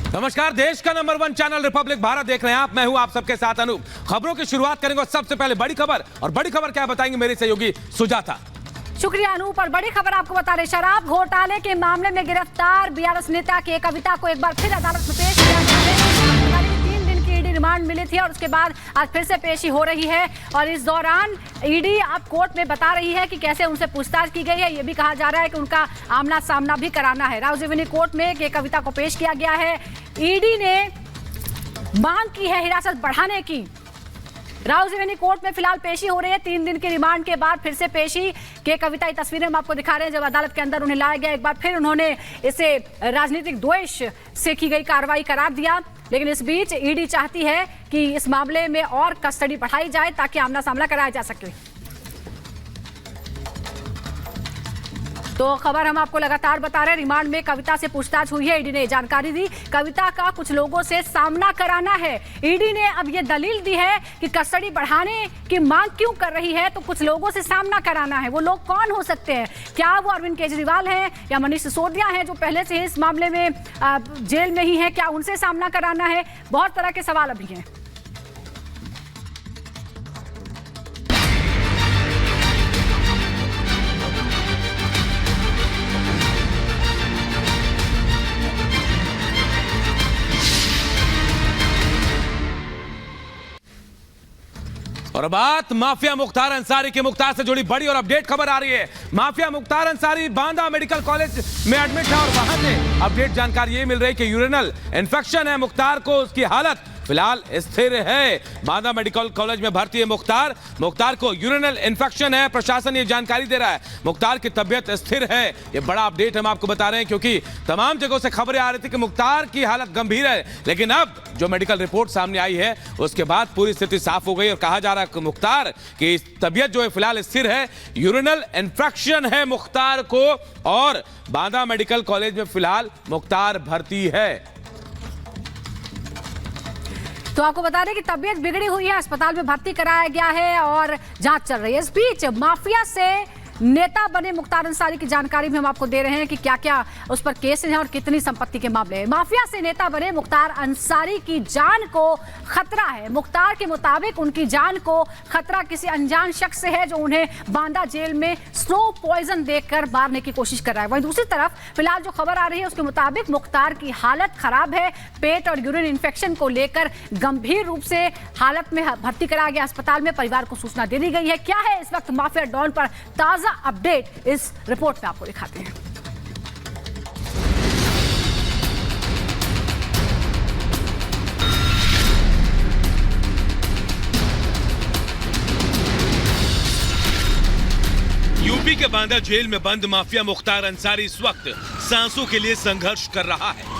नमस्कार, देश का नंबर 1 चैनल रिपब्लिक भारत देख रहे हैं आप। मैं हूं आप सबके साथ अनूप। खबरों की शुरुआत करेंगे और सबसे पहले बड़ी खबर, और बड़ी खबर क्या बताएंगे मेरे सहयोगी सुजाता। शुक्रिया अनूप। और बड़ी खबर आपको बता रहे, शराब घोटाले के मामले में गिरफ्तार बीआरएस नेता के कविता को एक बार फिर अदालत में पेश किया गया है। 3 दिन की ईडी रिमांड मिली थी और उसके बाद आज फिर से पेशी हो रही है। और इस दौरान ईडी अब कोर्ट में बता रही है कि कैसे उनसे पूछताछ की गई है। ये भी कहा जा रहा है कि उनका आमना सामना भी कराना है। राउज़ेवनी कोर्ट में के कविता को पेश किया गया है। ईडी ने मांग की है हिरासत बढ़ाने की। राउज़ेवनी कोर्ट में फिलहाल पेशी हो रही है। 3 दिन की रिमांड के बाद फिर से पेशी के कविता तस्वीरें हम आपको दिखा रहे हैं। जब अदालत के अंदर उन्हें लाया गया, एक बार फिर उन्होंने इसे राजनीतिक द्वेष से की गई कार्रवाई करार दिया। लेकिन इस बीच ईडी चाहती है कि इस मामले में और कस्टडी बढ़ाई जाए ताकि आमना सामना कराया जा सके। तो खबर हम आपको लगातार बता रहे हैं। रिमांड में कविता से पूछताछ हुई है। ईडी ने जानकारी दी, कविता का कुछ लोगों से सामना कराना है। ईडी ने अब ये दलील दी है कि कस्टडी बढ़ाने की मांग क्यों कर रही है, तो कुछ लोगों से सामना कराना है। वो लोग कौन हो सकते हैं? क्या वो अरविंद केजरीवाल हैं या मनीष सिसोदिया हैं, जो पहले से इस मामले में जेल में ही है? क्या उनसे सामना कराना है? बहुत तरह के सवाल अभी हैं। और बात माफिया मुख्तार अंसारी के। मुख्तार से जुड़ी बड़ी और अपडेट खबर आ रही है। Mafia Mukhtar Ansari Banda medical college में एडमिट है और वहां से अपडेट जानकारी ये मिल रही है कि यूरिनल इन्फेक्शन है मुख्तार को। उसकी हालत फिलहाल स्थिर है। बांदा मेडिकल कॉलेज में भर्ती है मुख्तार को यूरिनल इन्फेक्शन है। प्रशासन ये जानकारी दे रहा है मुख्तार की तबीयत स्थिर है। ये बड़ा अपडेट हम आपको बता रहे हैं क्योंकि तमाम जगहों से खबरें आ रही थी कि मुख्तार की हालत गंभीर है, लेकिन अब जो मेडिकल रिपोर्ट सामने आई है उसके बाद पूरी स्थिति साफ हो गई और कहा जा रहा है कि मुख्तार की तबीयत जो है फिलहाल स्थिर है। यूरिनल इन्फेक्शन है मुख्तार को और बांदा मेडिकल कॉलेज में फिलहाल मुख्तार भर्ती है। तो आपको बता दें कि तबीयत बिगड़ी हुई है, अस्पताल में भर्ती कराया गया है और जांच चल रही है। इस बीच माफिया से नेता बने मुख्तार अंसारी की जानकारी भी हम आपको दे रहे हैं कि क्या क्या उस पर केस हैं और कितनी संपत्ति के मामले हैं। माफिया से नेता बने मुख्तार अंसारी की जान को खतरा है। मुख्तार के मुताबिक उनकी जान को खतरा किसी अनजान शख्स से है जो उन्हें बांदा जेल में स्लो पॉइजन देकर मारने की कोशिश कर रहा है। वहीं दूसरी तरफ फिलहाल जो खबर आ रही है उसके मुताबिक मुख्तार की हालत खराब है। पेट और यूरिन इन्फेक्शन को लेकर गंभीर रूप से हालत में भर्ती कराया गया अस्पताल में। परिवार को सूचना दे दी गई है। क्या है इस वक्त माफिया डॉन पर ताजा अपडेट, इस रिपोर्ट में आपको दिखाते हैं। यूपी के बांदा जेल में बंद माफिया मुख्तार अंसारी इस वक्त सांसों के लिए संघर्ष कर रहा है।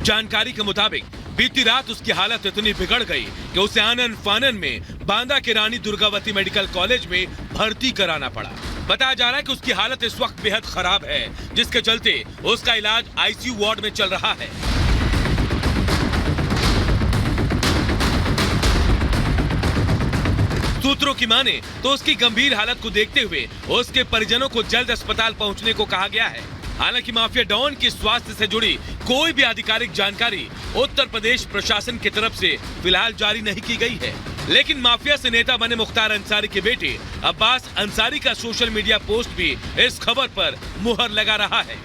जानकारी के मुताबिक बीती रात उसकी हालत इतनी बिगड़ गई कि उसे आनन फानन में बांदा के रानी दुर्गावती मेडिकल कॉलेज में भर्ती कराना पड़ा। बताया जा रहा है कि उसकी हालत इस वक्त बेहद खराब है, जिसके चलते उसका इलाज आईसीयू वार्ड में चल रहा है। सूत्रों की माने तो उसकी गंभीर हालत को देखते हुए उसके परिजनों को जल्द अस्पताल पहुंचने को कहा गया है। हालांकि माफिया डॉन की स्वास्थ्य से जुड़ी कोई भी आधिकारिक जानकारी उत्तर प्रदेश प्रशासन की तरफ से फिलहाल जारी नहीं की गई है। लेकिन माफिया से नेता बने मुख्तार अंसारी के बेटे अब्बास अंसारी का सोशल मीडिया पोस्ट भी इस खबर पर मुहर लगा रहा है।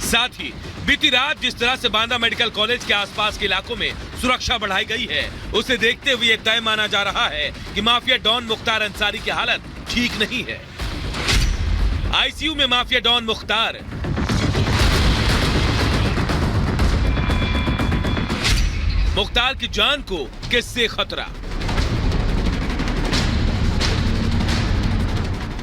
साथ ही बीती रात जिस तरह से बांदा मेडिकल कॉलेज के आसपास के इलाकों में सुरक्षा बढ़ाई गई है, उसे देखते हुए तय माना जा रहा है कि माफिया डॉन मुख्तार अंसारी की हालत ठीक नहीं है। आईसीयू में माफिया डॉन मुख्तार। मुख्तार की जान को किससे खतरा?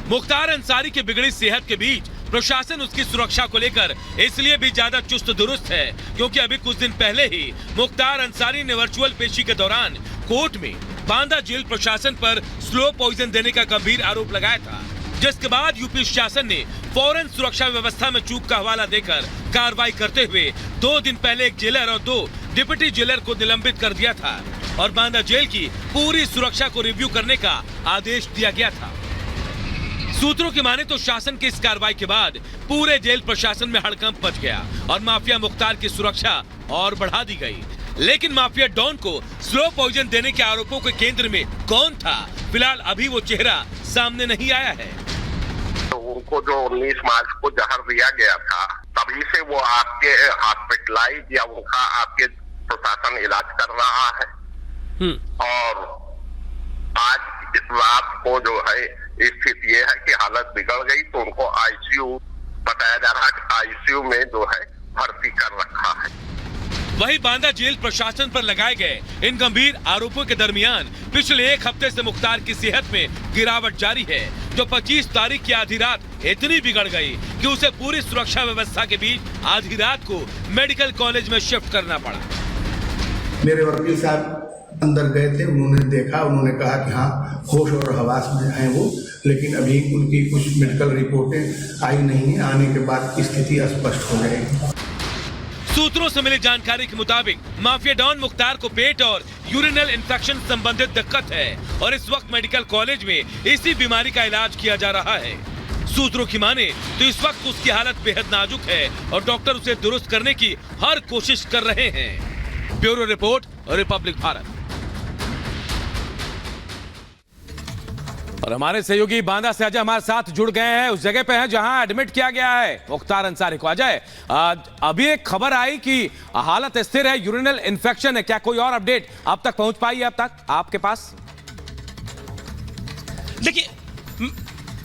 मुख्तार अंसारी की बिगड़ी सेहत के बीच प्रशासन उसकी सुरक्षा को लेकर इसलिए भी ज्यादा चुस्त दुरुस्त है क्योंकि अभी कुछ दिन पहले ही मुख्तार अंसारी ने वर्चुअल पेशी के दौरान कोर्ट में बांदा जेल प्रशासन पर स्लो पॉइजन देने का गंभीर आरोप लगाया था, जिसके बाद यूपी शासन ने फौरन सुरक्षा व्यवस्था में चूक का हवाला देकर कार्रवाई करते हुए 2 दिन पहले एक जेलर और 2 डिप्टी जेलर को निलंबित कर दिया था और बांदा जेल की पूरी सुरक्षा को रिव्यू करने का आदेश दिया गया था। सूत्रों की माने तो शासन की इस कार्रवाई के बाद पूरे जेल प्रशासन में हड़कंप मच गया और माफिया मुख्तार की सुरक्षा और बढ़ा दी गई। लेकिन माफिया डॉन को स्लो पॉइजन देने के आरोपों के केंद्र में कौन था, फिलहाल अभी वो चेहरा सामने नहीं आया है। तो उनको जो 19 मार्च को जहर दिया गया था, तभी से वो आपके हॉस्पिटलाइज या उनका आपके प्रशासन इलाज कर रहा है। और आज रात को जो है स्थिति ये है कि हालत बिगड़ गई, तो उनको आईसीयू बताया जा रहा है कि आईसीयू में जो है भर्ती कर रखा है। वही बांदा जेल प्रशासन पर लगाए गए इन गंभीर आरोपों के दरमियान पिछले एक हफ्ते से मुख्तार की सेहत में गिरावट जारी है, जो 25 तारीख की आधी रात इतनी बिगड़ गई कि उसे पूरी सुरक्षा व्यवस्था के बीच आधी रात को मेडिकल कॉलेज में शिफ्ट करना पड़ा। मेरे वकील साहब अंदर गए थे, उन्होंने देखा, उन्होंने कहा कि हाँ होश और हवास में हैं वो, लेकिन अभी उनकी कुछ मेडिकल रिपोर्टें आई नहीं है, आने के बाद स्थिति स्पष्ट हो जाएगी। सूत्रों से मिली जानकारी के मुताबिक माफिया डॉन मुख्तार को पेट और यूरिनल इन्फेक्शन संबंधित दिक्कत है और इस वक्त मेडिकल कॉलेज में इसी बीमारी का इलाज किया जा रहा है। सूत्रों की माने तो इस वक्त उसकी हालत बेहद नाजुक है और डॉक्टर उसे दुरुस्त करने की हर कोशिश कर रहे हैं। Bureau report, Republic Bharat. और हमारे सहयोगी बांदा से अजय हमारे साथ जुड़ गए हैं, उस जगह पे हैं जहां एडमिट किया गया है मुख्तार अंसारी को। अजय, अभी एक खबर आई कि हालत स्थिर है, यूरिनल इन्फेक्शन है, क्या कोई और अपडेट अब तक पहुंच पाई है अब तक आपके पास? देखिए,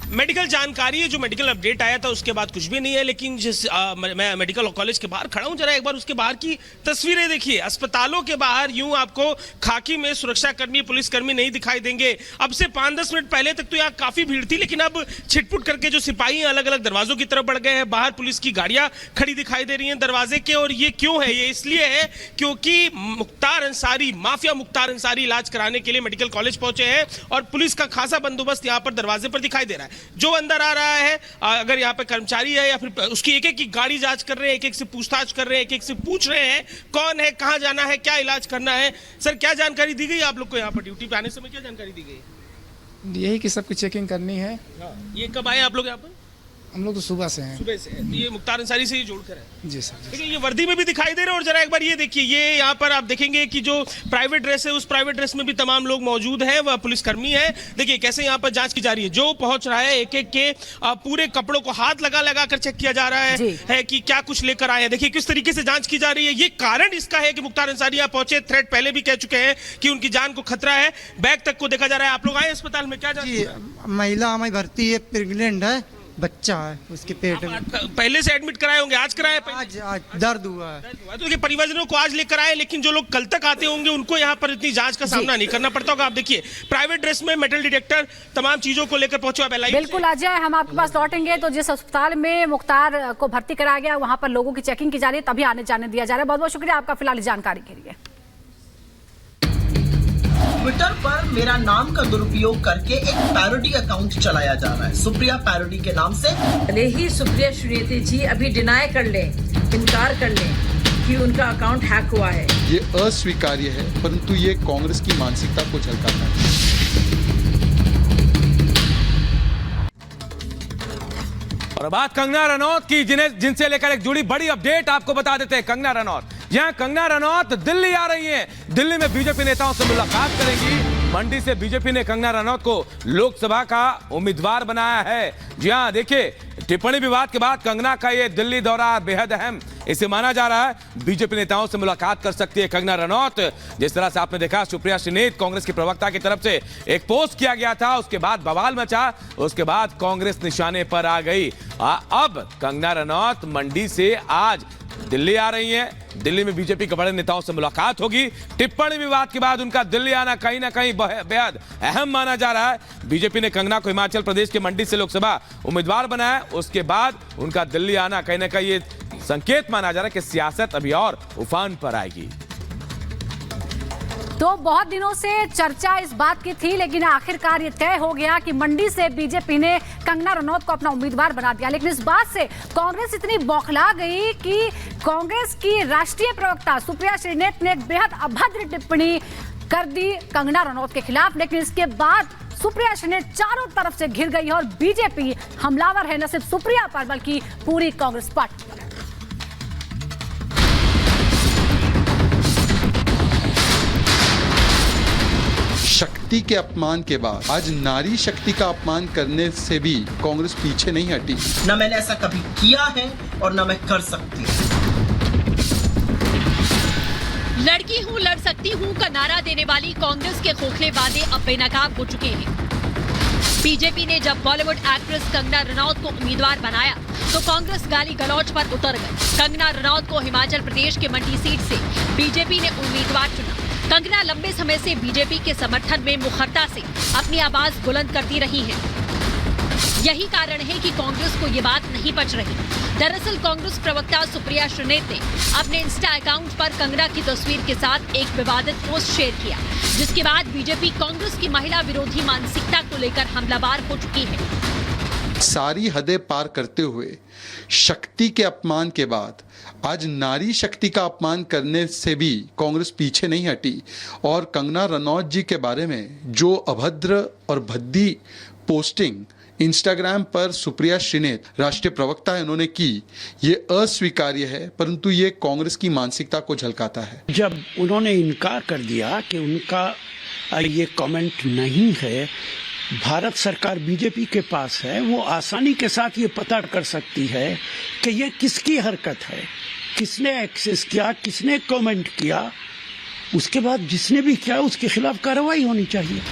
मेडिकल जानकारी है, जो मेडिकल अपडेट आया था उसके बाद कुछ भी नहीं है। लेकिन मैं मेडिकल कॉलेज के बाहर खड़ा हूं, जरा एक बार उसके बाहर की तस्वीरें देखिए। अस्पतालों के बाहर यूं आपको खाकी में सुरक्षाकर्मी, पुलिसकर्मी नहीं दिखाई देंगे। अब से 5-10 मिनट पहले तक तो यहाँ काफी भीड़ थी, लेकिन अब छिटपुट करके जो सिपाही अलग अलग दरवाजों की तरफ बढ़ गए हैं। बाहर पुलिस की गाड़ियां खड़ी दिखाई दे रही हैं दरवाजे के। और ये क्यों है? ये इसलिए है क्योंकि मुख्तार अंसारी, माफिया मुख्तार अंसारी इलाज कराने के लिए मेडिकल कॉलेज पहुंचे हैं और पुलिस का खासा बंदोबस्त यहाँ पर दरवाजे पर दिखाई दे रहा है। जो अंदर आ रहा है, अगर यहाँ पे कर्मचारी है या फिर उसकी एक एक की गाड़ी जांच कर रहे हैं, एक एक से पूछताछ कर रहे हैं, एक एक से पूछ रहे हैं कौन है, कहां जाना है, क्या इलाज करना है। सर, क्या जानकारी दी गई आप लोग को? यहाँ पर ड्यूटी पे आने समय क्या जानकारी दी गई? यही कि सबकी चेकिंग करनी है। ये कब आए आप लोग यहाँ पर? हम लोग तो सुबह से हैं। सुबह से। ये मुख्तार अंसारी से ही जोड़कर है? जी सर। देखिए, ये वर्दी में भी दिखाई दे रहा है। और जरा एक बार ये देखिए, ये यहाँ पर आप देखेंगे कि जो प्राइवेट ड्रेस है, उस प्राइवेट ड्रेस में भी तमाम लोग मौजूद हैं, वह पुलिसकर्मी है। देखिए कैसे यहाँ पर जांच की जा रही है। जो पहुंच रहा है एक एक के पूरे कपड़ों को हाथ लगा कर चेक किया जा रहा है कि क्या कुछ लेकर आए हैं। देखिए किस तरीके से जांच की जा रही है। ये कारण इसका है कि मुख्तार अंसारी यहाँ पहुंचे, थ्रेट पहले भी कह चुके हैं कि उनकी जान को खतरा है। बैग तक को देखा जा रहा है। आप लोग आए अस्पताल में, क्या जांच? महिला हमारी भर्ती है, प्रेग्नेंट है, बच्चा है उसके पेट में। पहले से एडमिट कराए होंगे, आज कराए? आज दर्द हुआ है। तो देखिए, परिवारजनों को आज लेकर आए, लेकिन जो लोग कल तक आते होंगे उनको यहाँ पर इतनी जांच का सामना नहीं करना पड़ता होगा। आप देखिए, प्राइवेट ड्रेस में मेटल डिटेक्टर, तमाम चीजों को लेकर पहुंचे। बिल्कुल अजय, हम आपके पास लौटेंगे। तो जिस अस्पताल में मुख्तार को भर्ती कराया गया, वहां पर लोगों की चेकिंग की जा रही है, तभी आने जाने दिया जा रहा है। बहुत बहुत शुक्रिया आपका फिलहाल जानकारी के लिए। ट्विटर पर मेरा नाम का दुरुपयोग करके एक पैरोडी अकाउंट चलाया जा रहा है, सुप्रिया पैरोडी के नाम से। भले ही सुप्रिया श्रीनेती जी अभी डिनाई कर लें, इनकार कर लें कि उनका अकाउंट हैक हुआ है, ये अस्वीकार्य है, परंतु ये कांग्रेस की मानसिकता को झलकाता है। और बात कंगना रनौत की, जिनसे लेकर एक जुड़ी बड़ी अपडेट आपको बता देते हैं। कंगना रनौत, जहां कंगना रनौत दिल्ली आ रही हैं, दिल्ली में बीजेपी नेताओं से मुलाकात करेंगी। मंडी से बीजेपी ने कंगना रनौत को लोकसभा का उम्मीदवार बनाया है। जी हां, देखिए, टिप्पणी विवाद के बाद कंगना का ये दिल्ली दौरा बेहद अहम इसे माना जा रहा है। बीजेपी नेताओं से मुलाकात कर सकती है कंगना रनौत। जिस तरह से आपने देखा, सुप्रिया श्रीनेत कांग्रेस के प्रवक्ता की तरफ से एक पोस्ट किया गया था, उसके बाद बवाल मचा, उसके बाद कांग्रेस निशाने पर आ गई। अब कंगना रनौत मंडी से आज दिल्ली आ रही हैं। दिल्ली में बीजेपी के बड़े नेताओं से मुलाकात होगी। टिप्पणी विवाद के बाद उनका दिल्ली आना कहीं ना कहीं बेहद अहम माना जा रहा है। बीजेपी ने कंगना को हिमाचल प्रदेश के मंडी से लोकसभा उम्मीदवार बनाया, उसके बाद उनका दिल्ली आना कहीं ना कहीं ये संकेत माना जा रहा है कि सियासत अभी और उफान पर आएगी। तो बहुत दिनों से चर्चा इस बात की थी, लेकिन आखिरकार ये तय हो गया कि मंडी से बीजेपी ने कंगना रनौत को अपना उम्मीदवार बना दिया। लेकिन इस बात से कांग्रेस इतनी बौखला गई कि कांग्रेस की राष्ट्रीय प्रवक्ता सुप्रिया श्रीनेत ने एक बेहद अभद्र टिप्पणी कर दी कंगना रनौत के खिलाफ। लेकिन इसके बाद सुप्रिया श्रीनेत चारों तरफ से घिर गई है और बीजेपी हमलावर है न सिर्फ सुप्रिया पर बल्कि पूरी कांग्रेस पार्टी पर। शक्ति के अपमान के बाद आज नारी शक्ति का अपमान करने से भी कांग्रेस पीछे नहीं हटी। न मैंने ऐसा कभी किया है और न मैं कर सकती हूँ। लड़की हूँ लड़ सकती हूँ का नारा देने वाली कांग्रेस के खोखले वादे अब बेनकाब हो चुके हैं। बीजेपी ने जब बॉलीवुड एक्ट्रेस कंगना रनौत को उम्मीदवार बनाया तो कांग्रेस गाली गलौज पर उतर गई। कंगना रनौत को हिमाचल प्रदेश के मंडी सीट से बीजेपी ने उम्मीदवार चुना। कंगना लंबे समय से बीजेपी के समर्थन में मुखरता से अपनी आवाज बुलंद करती रही है। यही कारण है कि कांग्रेस को ये बात नहीं पच रही। दरअसल कांग्रेस प्रवक्ता सुप्रिया श्रीनेत ने अपने इंस्टा अकाउंट पर कंगना की तस्वीर के साथ एक विवादित पोस्ट शेयर किया, जिसके बाद बीजेपी कांग्रेस की महिला विरोधी मानसिकता को लेकर हमलावर हो चुकी है। सारी हदें पार करते हुए शक्ति के अपमान के बाद आज नारी शक्ति का अपमान करने से भी कांग्रेस पीछे नहीं हटी और कंगना रनौत जी के बारे में जो अभद्र और भद्दी पोस्टिंग इंस्टाग्राम पर सुप्रिया श्रीनेत राष्ट्रीय प्रवक्ता है उन्होंने की, ये अस्वीकार्य है, परंतु ये कांग्रेस की मानसिकता को झलकाता है। जब उन्होंने इनकार कर दिया कि उनका ये कमेंट नहीं है, भारत सरकार बीजेपी के पास है, वो आसानी के साथ ये पता कर सकती है कि ये किसकी हरकत है, किसने एक्सेस किया, किसने कमेंट किया। उसके बाद जिसने भी किया उसके खिलाफ कार्रवाई होनी चाहिए।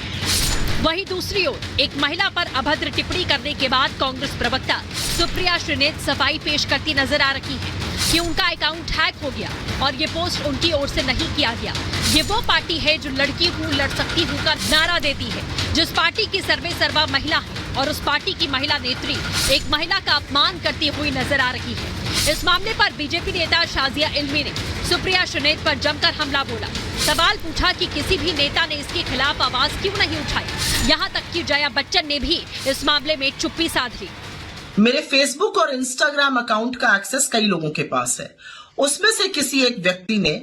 वहीं दूसरी ओर एक महिला पर अभद्र टिप्पणी करने के बाद कांग्रेस प्रवक्ता सुप्रिया श्रीनेत सफाई पेश करती नजर आ रही है कि उनका अकाउंट हैक हो गया और ये पोस्ट उनकी ओर से नहीं किया गया। ये वो पार्टी है जो लड़की हूँ लड़ सकती हूँ का नारा देती है, जिस पार्टी की सर्वे सर्वा महिला है और उस पार्टी की महिला नेत्री एक महिला का अपमान करती हुई नजर आ रही है। इस मामले पर बीजेपी नेता शाजिया इल्मी ने सुप्रिया श्रीनेत पर जमकर हमला बोला। सवाल पूछा कि किसी भी नेता ने इसके खिलाफ आवाज क्यों नहीं उठाई। यहाँ तक कि जया बच्चन ने भी इस मामले में चुप्पी साध ली। मेरे फेसबुक और इंस्टाग्राम अकाउंट का एक्सेस कई लोगों के पास है। उसमें से किसी एक व्यक्ति ने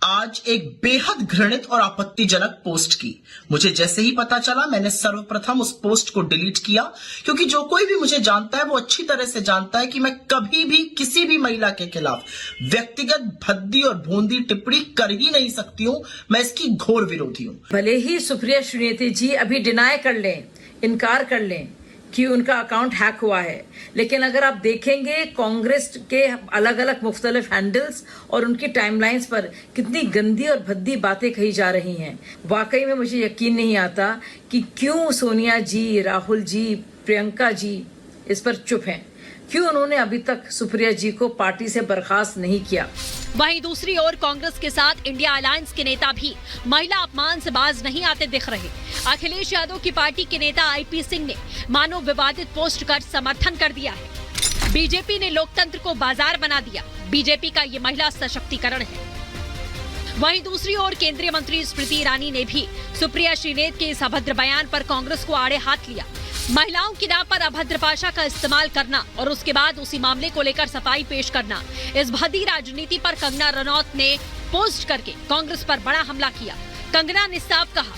आज एक बेहद घृणित और आपत्तिजनक पोस्ट की। मुझे जैसे ही पता चला मैंने सर्वप्रथम उस पोस्ट को डिलीट किया, क्योंकि जो कोई भी मुझे जानता है वो अच्छी तरह से जानता है कि मैं कभी भी किसी भी महिला के खिलाफ व्यक्तिगत भद्दी और भोंदी टिप्पणी कर ही नहीं सकती हूं। मैं इसकी घोर विरोधी हूं। भले ही सुप्रिया श्रीनेत जी अभी डिनाई कर लें, इनकार कर लें कि उनका अकाउंट हैक हुआ है, लेकिन अगर आप देखेंगे कांग्रेस के अलग अलग मुख्तलिफ हैंडल्स और उनकी टाइमलाइंस पर कितनी गंदी और भद्दी बातें कही जा रही हैं। वाकई में मुझे यकीन नहीं आता कि क्यों सोनिया जी, राहुल जी, प्रियंका जी इस पर चुप हैं, क्यों उन्होंने अभी तक सुप्रिया जी को पार्टी से बर्खास्त नहीं किया। वहीं दूसरी ओर कांग्रेस के साथ इंडिया अलायंस के नेता भी महिला अपमान से बाज नहीं आते दिख रहे। अखिलेश यादव की पार्टी के नेता आईपी सिंह ने मानो विवादित पोस्ट कर समर्थन कर दिया है। बीजेपी ने लोकतंत्र को बाजार बना दिया। बीजेपी का ये महिला सशक्तिकरण है। वहीं दूसरी ओर केंद्रीय मंत्री स्मृति ईरानी ने भी सुप्रिया श्रीनेत के इस अभद्र बयान पर कांग्रेस को आड़े हाथ लिया। महिलाओं की नाम पर अभद्र भाषा का इस्तेमाल करना और उसके बाद उसी मामले को लेकर सफाई पेश करना, इस भद्दी राजनीति पर कंगना रनौत ने पोस्ट करके कांग्रेस पर बड़ा हमला किया। कंगना ने साफ कहा,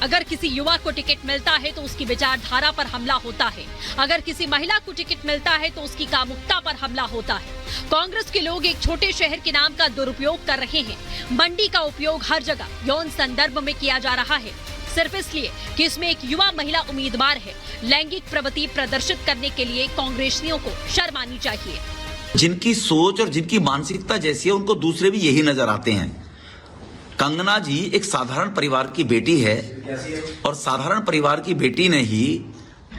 अगर किसी युवा को टिकट मिलता है तो उसकी विचारधारा पर हमला होता है, अगर किसी महिला को टिकट मिलता है तो उसकी कामुकता पर हमला होता है। कांग्रेस के लोग एक छोटे शहर के नाम का दुरुपयोग कर रहे हैं। मंडी का उपयोग हर जगह यौन संदर्भ में किया जा रहा है, सिर्फ इसलिए कि इसमें एक युवा महिला उम्मीदवार है। लैंगिक प्रवृत्ति प्रदर्शित करने के लिए कांग्रेसियों को शर्म आनी चाहिए। जिनकी सोच और जिनकी मानसिकता जैसी है उनको दूसरे भी यही नजर आते हैं। कंगना जी एक साधारण परिवार की बेटी है और साधारण परिवार की बेटी ने ही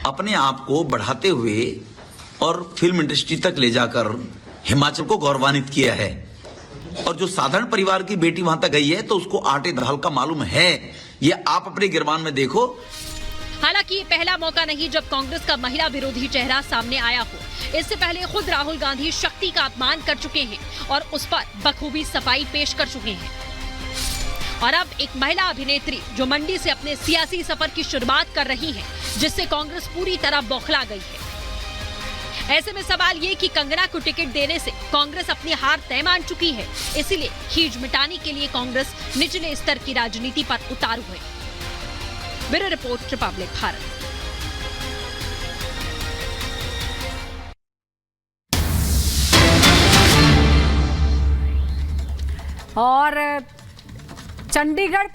अपने आप को बढ़ाते हुए और फिल्म इंडस्ट्री तक ले जाकर हिमाचल को गौरवान्वित किया है। और जो साधारण परिवार की बेटी वहां तक गई है तो उसको आटे दाल का मालूम है। ये आप अपने गिरबान में देखो। हालांकि ये पहला मौका नहीं जब कांग्रेस का महिला विरोधी चेहरा सामने आया हो। इससे पहले खुद राहुल गांधी शक्ति का अपमान कर चुके हैं और उस पर बखूबी सफाई पेश कर चुके हैं। और अब एक महिला अभिनेत्री जो मंडी से अपने सियासी सफर की शुरुआत कर रही है, जिससे कांग्रेस पूरी तरह बौखला गई है। ऐसे में सवाल ये कि कंगना को टिकट देने से कांग्रेस अपनी हार तय मान चुकी है, इसीलिए खींच मिटाने के लिए कांग्रेस निचले स्तर की राजनीति पर उतारू है। Bureau report, Republic Bharat. और चंडीगढ़